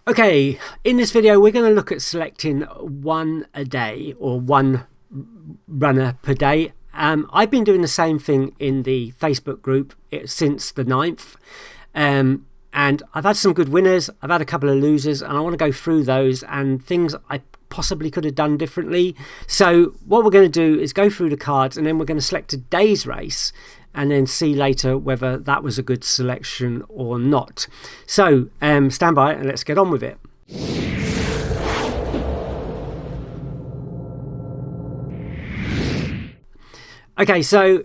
Okay, in this video, we're going to look at selecting one a day or one runner per day. I've been doing the same thing in the Facebook group since the 9th. And I've had some good winners. I've had a couple of losers, and I want to go through those and things I possibly could have done differently. So what we're going to do is go through the cards, and then we're going to select a day's race and then see later whether that was a good selection or not. So stand by and let's get on with it. Okay, so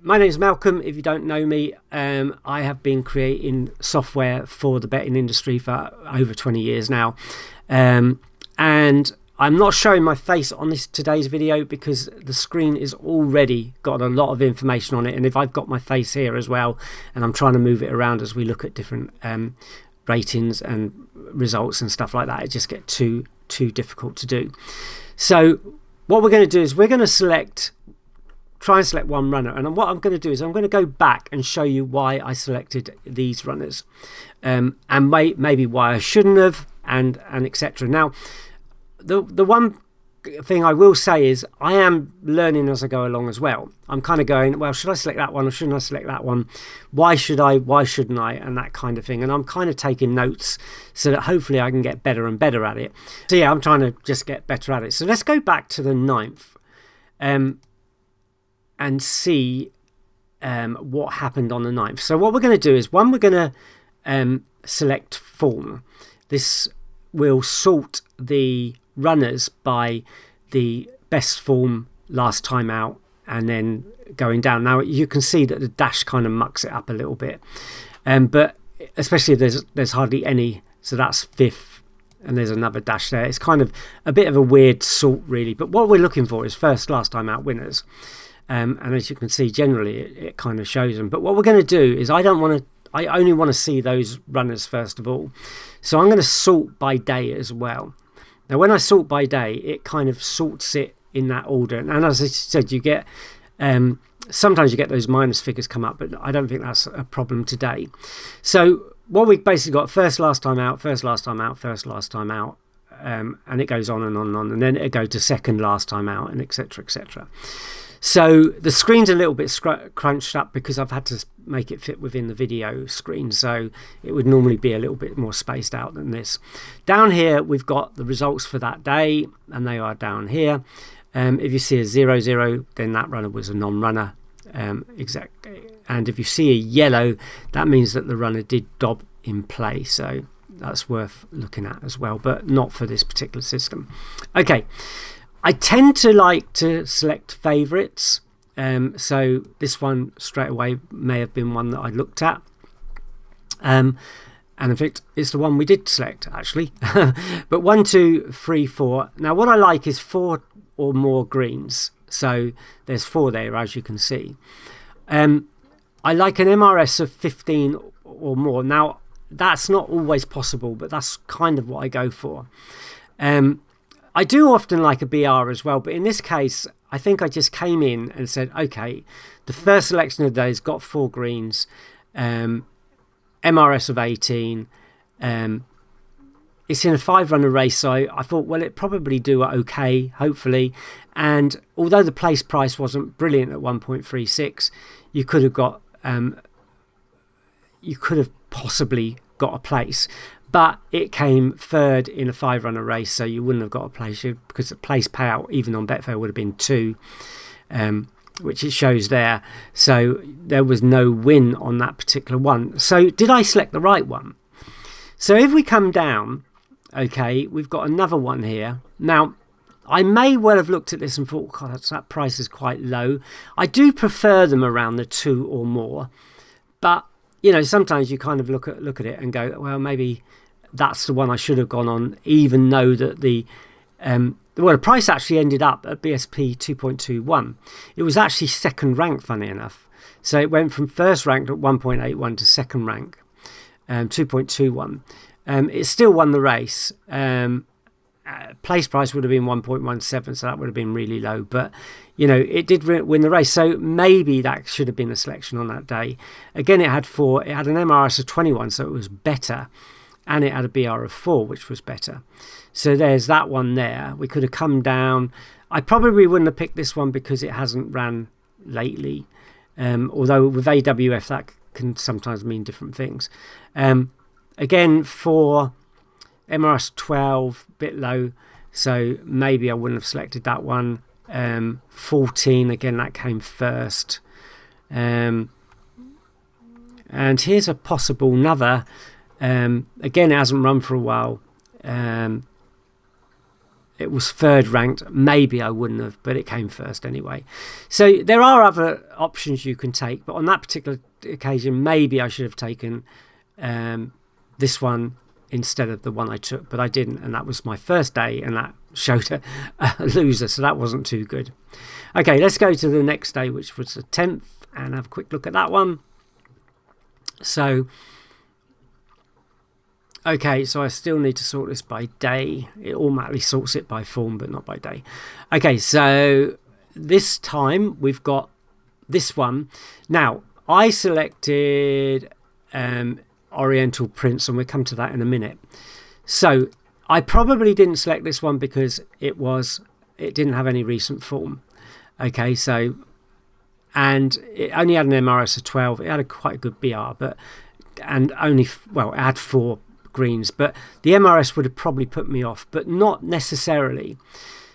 my name is Malcolm. If you don't know me, I have been creating software for the betting industry for over 20 years now. And I'm not showing my face on today's video because the screen is already got a lot of information on it. And if I've got my face here as well, and I'm trying to move it around as we look at different ratings and results and stuff like that, it just gets too difficult to do. So what we're going to do is we're going to try and select one runner, and what I'm going to do is I'm going to go back and show you why I selected these runners, and maybe why I shouldn't have, and etc. Now, the one thing I will say is I am learning as I go along as well. I'm kind of going, well, should I select that one or shouldn't I select that one? Why should I? Why shouldn't I? And that kind of thing. And I'm kind of taking notes so that hopefully I can get better and better at it. So yeah, I'm trying to just get better at it. So let's go back to the 9th. And see what happened on the 9th. So what we're going to do is, we're going to select form. This will sort the runners by the best form last time out and then going down. Now you can see that the dash kind of mucks it up a little bit, but especially if there's hardly any, so that's 5th and there's another dash there. It's kind of a bit of a weird sort really, but what we're looking for is first last time out winners. And as you can see, generally it kind of shows them. But what we're going to do is I only want to see those runners first of all. So I'm going to sort by day as well. Now when I sort by day, it kind of sorts it in that order. And as I said, you get sometimes you get those minus figures come up, but I don't think that's a problem today. So what we basically got, first last time out, first last time out, first last time out. And it goes on and on and on. And then it goes to second last time out, and etc. etc. So the screen's a little bit crunched up because I've had to make it fit within the video screen. So it would normally be a little bit more spaced out than this. Down here, we've got the results for that day, and they are down here. If you see a 0-0, then that runner was a non-runner. Exactly. And if you see a yellow, that means that the runner did dob in play. So that's worth looking at as well, but not for this particular system. Okay. I tend to like to select favourites, so this one straight away may have been one that I looked at, and in fact it's the one we did select actually. But 1, 2, 3, 4. Now what I like is 4 or more greens, so there's 4 there as you can see. I like an MRS of 15 or more. Now that's not always possible, but that's kind of what I go for. I do often like a BR as well, but in this case, I think I just came in and said, okay, the first selection of the day has got 4 greens, MRS of 18. It's in a 5-runner race, so I thought, well, it probably do okay, hopefully. And although the place price wasn't brilliant at 1.36, you could have possibly got a place. But it came 3rd in a 5-runner race, so you wouldn't have got a place because the place payout, even on Betfair, would have been 2, which it shows there. So there was no win on that particular one. So did I select the right one? So if we come down, okay, we've got another one here. Now, I may well have looked at this and thought, God, that price is quite low. I do prefer them around the 2 or more, but you know, sometimes you kind of look at it and go, well, maybe that's the one I should have gone on, even though that the price actually ended up at BSP 2.21. It was actually second rank, funny enough. So it went from first ranked at 1.81 to second rank, 2.21. It still won the race. Place price would have been 1.17, so that would have been really low. But you know, it did win the race, so maybe that should have been a selection on that day. Again, it had an MRS of 21, so it was better. and it had a BR of 4, which was better. So there's that one there. We could have come down. I probably wouldn't have picked this one because it hasn't ran lately, although with AWF that can sometimes mean different things. Again, for MRS 12, bit low, so maybe I wouldn't have selected that one. 14, again, that came first. And here's a possible another. Again, it hasn't run for a while. It was third ranked. Maybe I wouldn't have, but it came first anyway. So there are other options you can take, but on that particular occasion, maybe I should have taken this one instead of the one I took, but I didn't, and that was my first day, and that showed a loser, so that wasn't too good. Okay, let's go to the next day, which was the 10th, and have a quick look at that one. So okay, so I still need to sort this by day. It automatically sorts it by form, but not by day. Okay, so this time we've got this one. Now, I selected Oriental Prince, and we'll come to that in a minute. So I probably didn't select this one because it didn't have any recent form. Okay, so, and it only had an MRS of 12. It had a quite good BR, but, and only, well, it had 4 greens, but the MRS would have probably put me off, but not necessarily.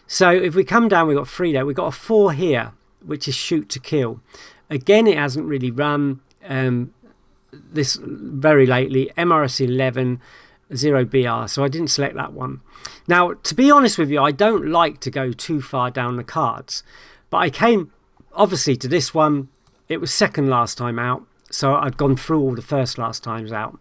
So if we come down, we've got 3 there. We've got a 4 here, which is shoot to kill. Again, it hasn't really run this very lately. MRS 11, 0 BR, so I didn't select that one. Now, to be honest with you, I don't like to go too far down the cards, but I came obviously to this one. It was second last time out, so I'd gone through all the first last times out.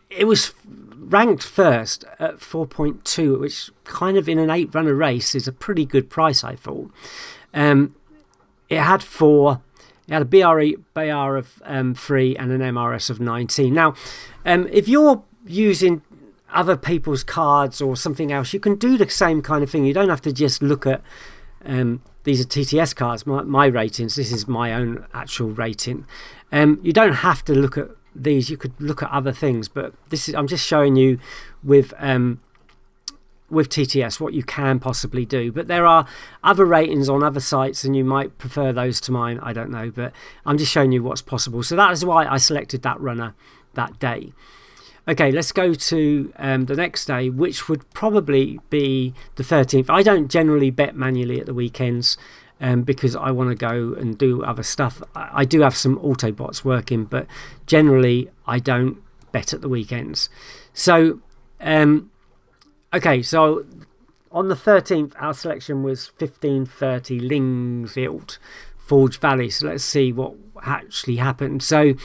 It was ranked first at 4.2, which kind of in an 8-runner race is a pretty good price, I thought. It had 4. It had a BR of 3 and an MRS of 19. Now, if you're using other people's cards or something else, you can do the same kind of thing. You don't have to just look at these are TTS cards, my ratings. This is my own actual rating. You don't have to look at these. You could look at other things, but I'm just showing you with TTS what you can possibly do. But there are other ratings on other sites, and you might prefer those to mine, I don't know, but I'm just showing you what's possible. So that is why I selected that runner that day. Okay, let's go to the next day, which would probably be the 13th. I don't generally bet manually at the weekends because I want to go and do other stuff. I do have some auto bots working, but generally I don't bet at the weekends. So okay, so on the 13th, our selection was 1530 Lingfield, Forge Valley. So let's see what actually happened. So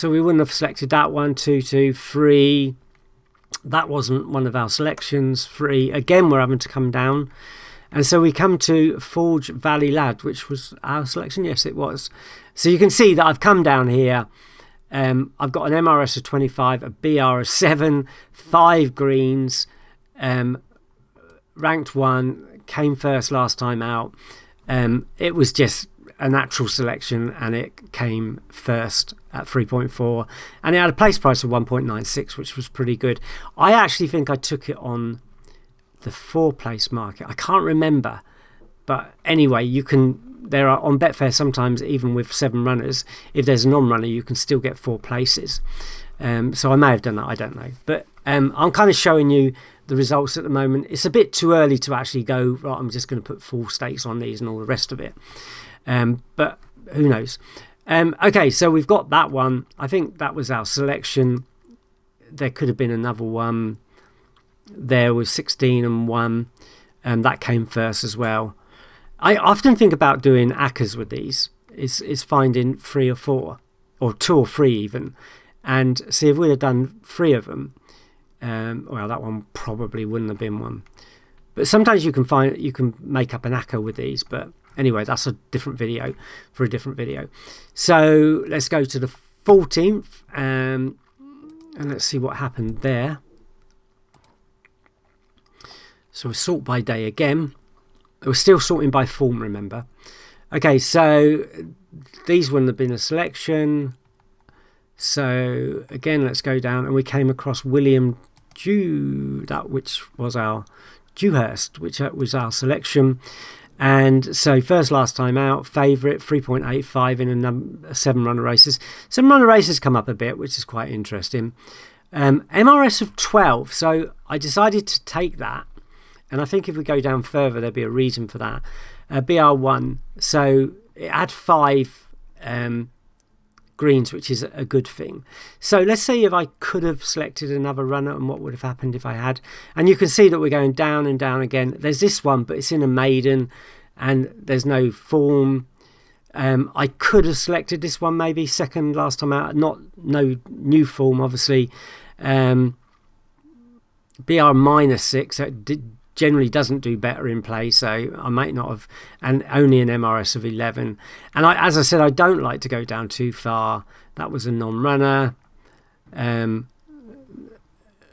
we wouldn't have selected that one. 2, 2, 3. That wasn't one of our selections. 3. Again, we're having to come down. And so we come to Forge Valley Lad, which was our selection. Yes, it was. So you can see that I've come down here. I've got an MRS of 25, a BR of 7, 5 greens, ranked 1, came first last time out. It was just a natural selection, and it came first at 3.4, and it had a place price of 1.96, which was pretty good. I actually think I took it on the 4-place market. I can't remember, but anyway, there are on Betfair sometimes, even with 7 runners, if there's a non-runner, you can still get 4 places. So I may have done that, I don't know. But I'm kind of showing you the results at the moment. It's a bit too early to actually go, right, I'm just going to put full stakes on these and all the rest of it. But who knows? Okay, so we've got that one. I think that was our selection. There could have been another one. There was 16 and 1, and that came first as well. I often think about doing ACCAs with these. Is finding 3 or 4, or 2 or 3 even, and see if we'd have done 3 of them. Well, that one probably wouldn't have been one. But sometimes you can make up an ACCA with these. But anyway, that's a different video for a different video. So let's go to the 14th, and let's see what happened there. So we sort by day again. We're still sorting by form, remember. Okay, so these wouldn't have been a selection. So again, let's go down, and we came across William Dew, which was our Dewhurst, which was our selection. And so first last time out, favourite, 3.85 in a 7-runner races. 7-runner races come up a bit, which is quite interesting. MRS of 12, so I decided to take that, and I think if we go down further there'll be a reason for that. BR1, so it had 5 greens, which is a good thing. So let's see if I could have selected another runner and what would have happened if I had. And you can see that we're going down and down again. There's this one, but it's in a maiden and there's no form. I could have selected this one maybe second last time out, no new form obviously. BR -6, that generally doesn't do better in play, so I might not have, and only an MRS of 11. And as I said, I don't like to go down too far. That was a non-runner.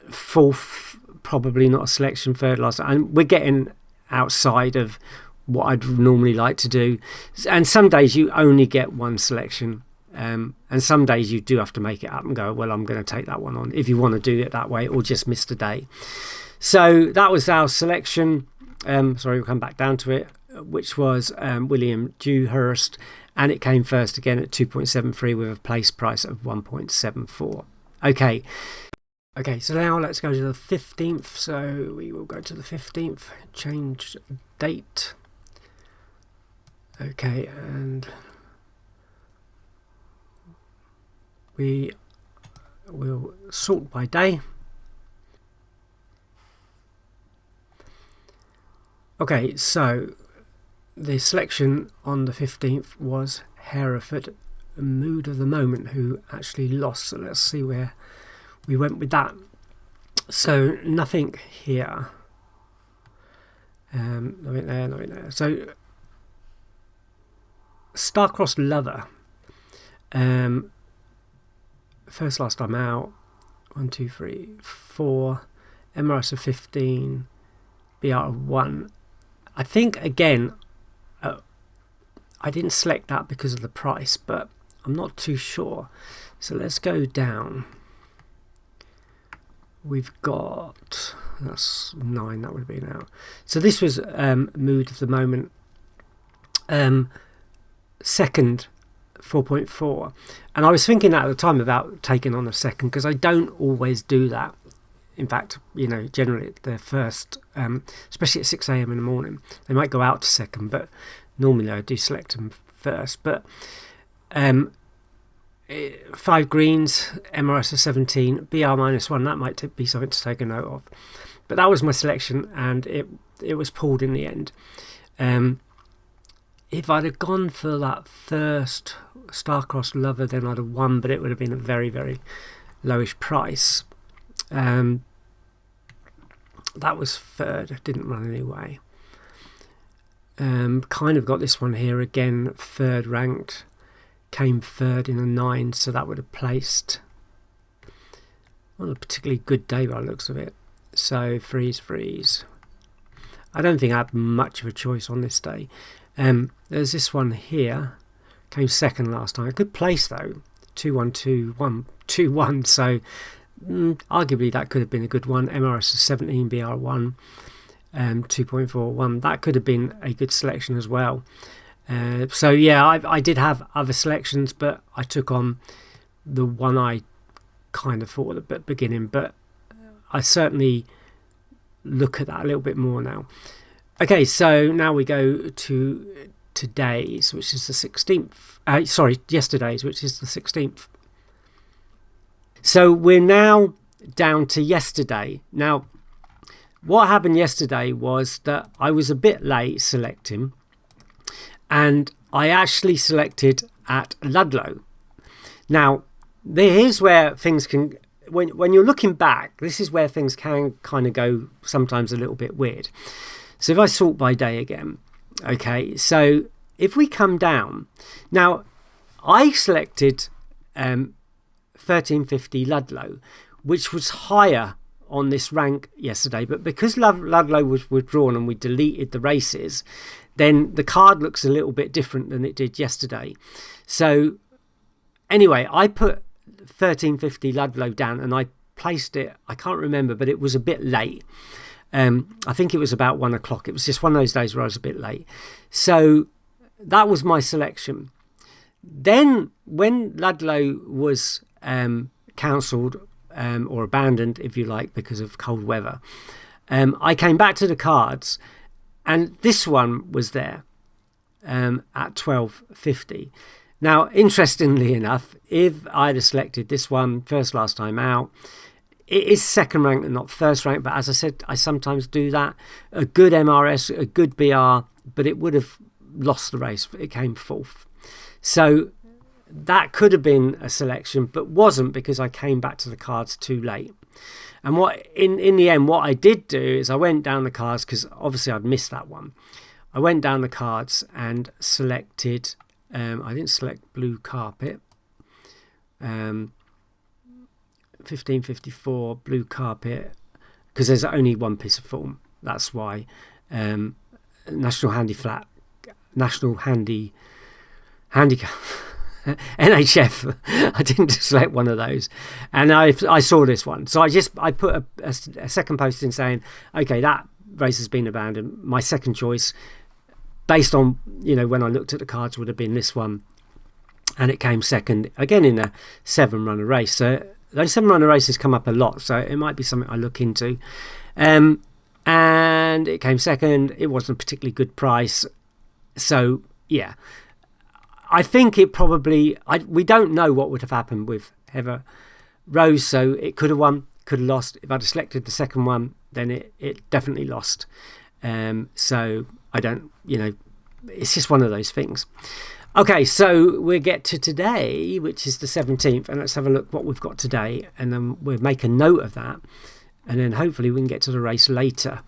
Fourth, probably not a selection. Third last, and we're getting outside of what I'd normally like to do. And some days you only get one selection, and some days you do have to make it up and go, well, I'm going to take that one on, if you want to do it that way, or just miss the day. So that was our selection. Sorry, we'll come back down to it, which was William Dewhurst, and it came first again at 2.73 with a place price of 1.74. Okay, so now let's go to the 15th. So we will go to the 15th, change date. Okay, and we will sort by day. Okay, so the selection on the 15th was Hereford, Mood of the Moment, who actually lost. So let's see where we went with that. So nothing here. Nothing there, nothing there. So Star-Crossed Lover. First last time out. 1, 2, 3, 4. MRS of 15. BR of 1. I think again I didn't select that because of the price, but I'm not too sure. So let's go down. We've got, that's 9, that would have been out. So this was Mood of the Moment, second 4.4, and I was thinking that at the time about taking on a second, because I don't always do that. In fact, you know, generally they're first, especially at 6 a.m. in the morning. They might go out to second, but normally I do select them first. But 5 greens, MRS of 17, BR -1, that might be something to take a note of. But that was my selection, and it was pulled in the end. If I'd have gone for that first Star-Crossed Lover, then I'd have won, but it would have been a very, very lowish price. That was third, didn't run anyway. Kind of got this one here again, third ranked, came third in a 9, so that would have placed on a particularly good day by the looks of it. So freeze. I don't think I had much of a choice on this day. There's this one here, came second last time. A good place though, 2-1-2-1, so arguably that could have been a good one. MRS of 17, BR1, 2.41. That could have been a good selection as well. So yeah, I did have other selections, but I took on the one I kind of thought at the beginning, but I certainly look at that a little bit more now. Okay, so now we go to today's, which is the 16th. Yesterday's, which is the 16th. So we're now down to yesterday. Now, what happened yesterday was that I was a bit late selecting, and I actually selected at Ludlow. Now, here's where things can, when you're looking back, this is where things can kind of go sometimes a little bit weird. So if I sort by day again, okay, so if we come down, now I selected 1350 Ludlow, which was higher on this rank yesterday, but because Ludlow was withdrawn and we deleted the races, then the card looks a little bit different than it did yesterday. So anyway, I put 1350 Ludlow down, and I placed it, I can't remember, but it was a bit late. I think it was about 1 o'clock. It was just one of those days where I was a bit late. So that was my selection. Then when Ludlow was cancelled or abandoned, if you like, because of cold weather, I came back to the cards, and this one was there at 12.50. Now, interestingly enough, if I'd have selected this one first last time out, it is second ranked and not first ranked, but as I said, I sometimes do that. A good MRS, a good BR, but it would have lost the race. It came fourth. So that could have been a selection, but wasn't, because I came back to the cards too late. And what in the end, what I did do is I went down the cards, because obviously I'd missed that one. I went down the cards and selected, I didn't select Blue Carpet. 1554 Blue Carpet, because there's only one piece of form. That's why. National Handy Handicap NHF. I didn't select one of those, and I saw this one, so I put a second post in saying, okay, that race has been abandoned. My second choice, based on, when I looked at the cards, would have been this one, and it came second again in a 7-runner race. So those 7-runner races come up a lot, so it might be something I look into. And it came second. It wasn't a particularly good price, so yeah. I think it probably, we don't know what would have happened with Heather Rose, so it could have won, could have lost. If I'd have selected the second one, then it definitely lost. So I don't, it's just one of those things. Okay, so we'll get to today, which is the 17th, and let's have a look what we've got today, and then we'll make a note of that, and then hopefully we can get to the race later,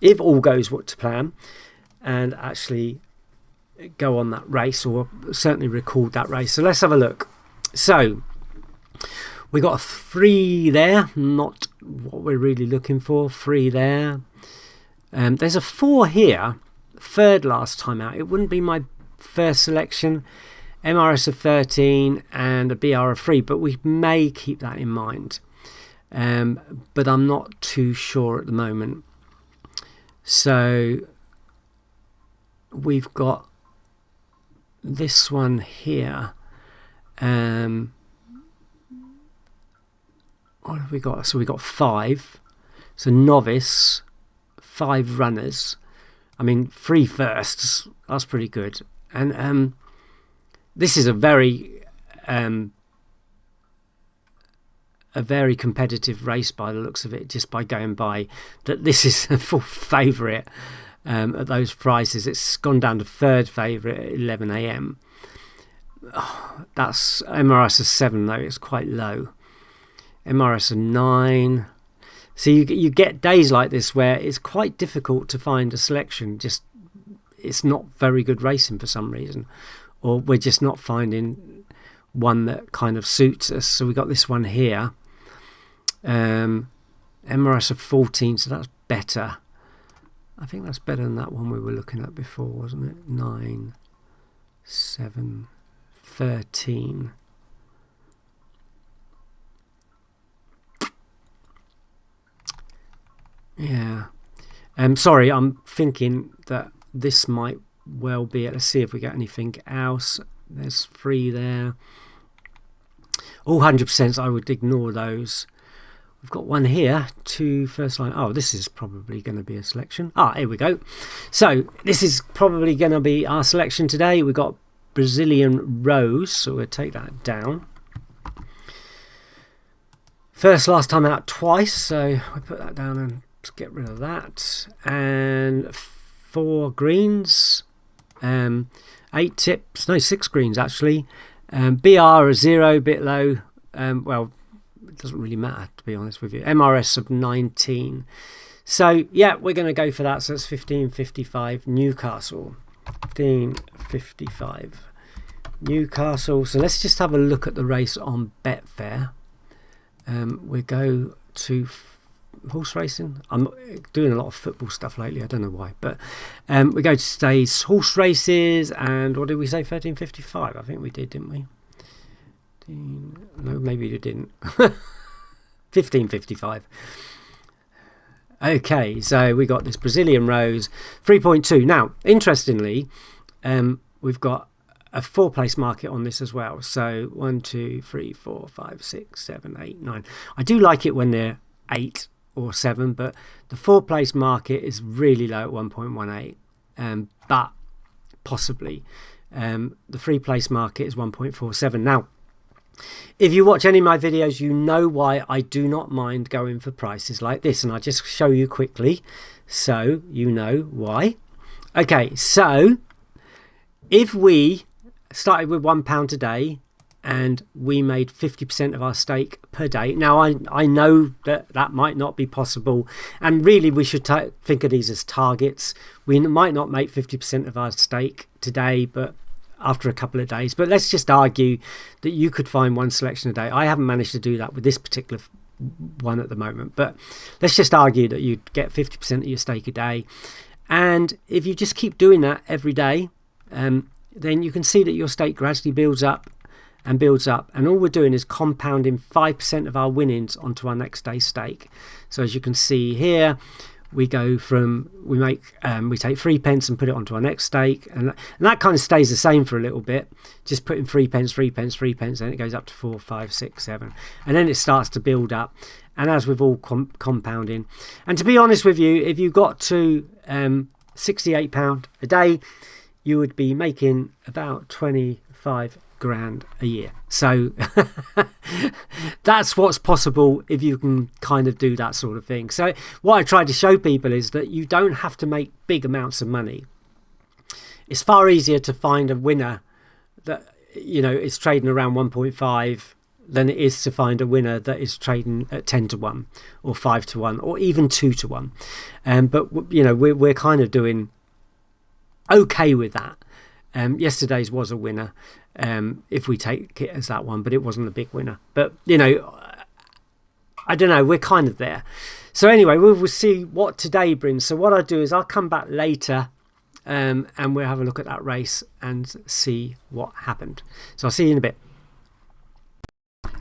if all goes to plan, and actually go on that race, or certainly record that race. So let's have a look. So we got a 3 there, not what we're really looking for. 3 there. There's a 4 here, third last time out. It wouldn't be my first selection. MRS of 13 and a BR of 3, but we may keep that in mind. But I'm not too sure at the moment. So we've got this one here. What have we got? So we got 5. So novice, 5 runners. I mean, 3 firsts. That's pretty good. And this is a very competitive race by the looks of it, just by going by that. This is a full favourite at those prices. It's gone down to third favourite at 11 a.m. Oh, that's MRS of 7 though. It's quite low. MRS of 9. So you get days like this where it's quite difficult to find a selection. Just it's not very good racing for some reason, or we're just not finding one that kind of suits us. So we got this one here. MRS of 14, so that's better. I think that's better than that one we were looking at before, wasn't it? 9, 7, 13. Yeah. Sorry, I'm thinking that this might well be it. Let's see if we get anything else. There's 3 there. All 100%, I would ignore those. We've got one here, 2 first line. Oh, this is probably going to be a selection. Here we go. So this is probably going to be our selection today. We've got Brazilian Rose, so we'll take that down. First last time out twice, so we put that down and get rid of that. And 4 greens, 8 tips, no 6 greens actually. BR a 0, bit low. Well, it doesn't really matter to be honest with you. MRS of 19. So yeah, we're going to go for that. So it's 15.55 Newcastle. 15.55 Newcastle. So let's just have a look at the race on Betfair. We go to horse racing. I'm doing a lot of football stuff lately, I don't know why, but we go to today's horse races, and what did we say? 13.55, I think we did, didn't we? No, maybe you didn't. 15.55. Okay, so we got this Brazilian rose 3.2. Now, interestingly, we've got a 4-place market on this as well. So 1, 2, 3, 4, 5, 6, 7, 8, 9. I do like it when they're 8 or 7, but the 4-place market is really low at 1.18. But possibly the 3-place market is 1.47. Now, if you watch any of my videos, you know why I do not mind going for prices like this, and I'll just show you quickly so you know why. Okay, so if we started with £1 a day and we made 50% of our stake per day, now I know that might not be possible, and really we should think of these as targets. We might not make 50% of our stake today, but after a couple of days. But let's just argue that you could find one selection a day. I haven't managed to do that with this particular one at the moment, but let's just argue that you'd get 50% of your stake a day. And if you just keep doing that every day, then you can see that your stake gradually builds up and builds up, and all we're doing is compounding 5% of our winnings onto our next day's stake. So as you can see here, we go from, we take 3 pence and put it onto our next stake, and that kind of stays the same for a little bit, just putting 3 pence, 3 pence, 3 pence, and it goes up to 4, 5, 6, 7, and then it starts to build up. And as with all compounding, and to be honest with you, if you got to £68 a day, you would be making about 25 grand a year. So that's what's possible if you can kind of do that sort of thing. So what I try to show people is that you don't have to make big amounts of money. It's far easier to find a winner that, you know, is trading around 1.5 than it is to find a winner that is trading at 10 to 1 or 5 to 1 or even 2 to 1. But you know, we're kind of doing okay with that. Yesterday's was a winner, if we take it as that one, but it wasn't a big winner. But you know, I don't know, we're kind of there. So anyway, we'll see what today brings. So what I'll do is I'll come back later, and we'll have a look at that race and see what happened. So I'll see you in a bit.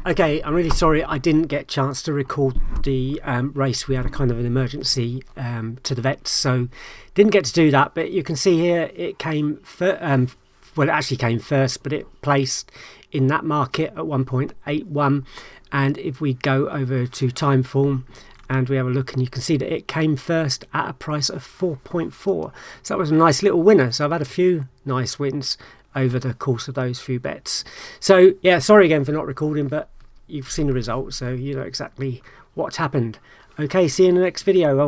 Okay, I'm really sorry I didn't get a chance to record the race. We had a kind of an emergency to the vets, so didn't get to do that. But you can see here it came well, it actually came first, but it placed in that market at 1.81. And if we go over to Timeform and we have a look, and you can see that it came first at a price of 4.4. So that was a nice little winner. So I've had a few nice wins over the course of those few bets. So yeah, sorry again for not recording, but you've seen the results, so you know exactly what's happened. Okay, see you in the next video.